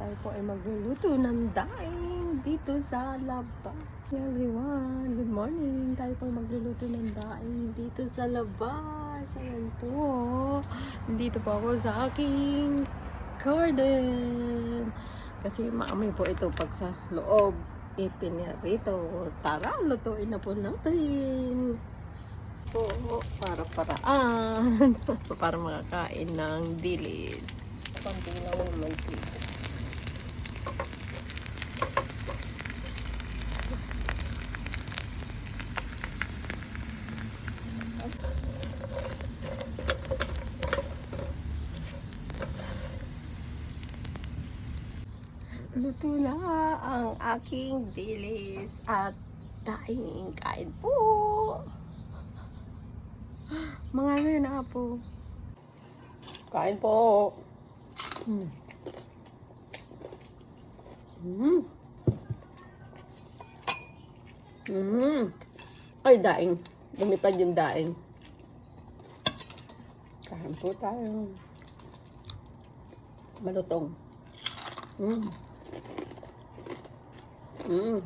tayo po ay magluluto ng daing dito sa labas. Everyone, good morning. Tayo po ay magluluto ng daing dito sa labas. Ayan po. Dito po ako sa aking garden. Kasi maamoy po ito pag sa loob ipinirito. Tara, lutuin na po natin. Po, para-paraan. Para makakain ng dilis. Konti lang yung mantika. Luto na ang aking dilis at daing. Kain po. Mga na po. Kain po. Ay, daing. Lumipad yung daing. Kain po tayo. Malutong.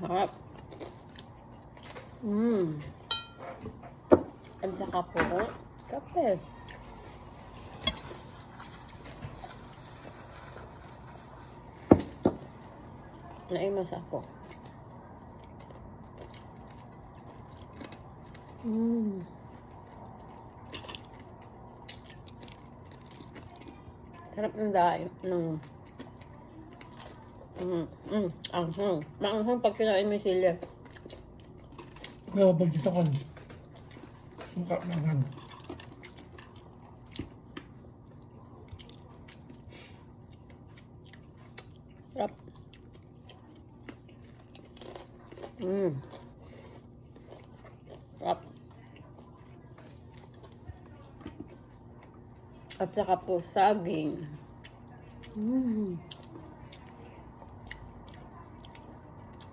Harap. At saka po, kape. Naimas ako. Sarap ng daing. Anghang. Maanghang pag kinain mo yung sili. Pero pag gusto ko, suka naman. Sarap. Sarap. At saka po saging.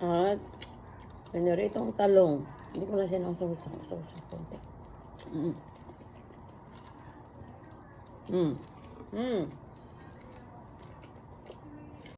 At pinaritong talong. Hindi ko na sinasawsaw. Sawsaw konti.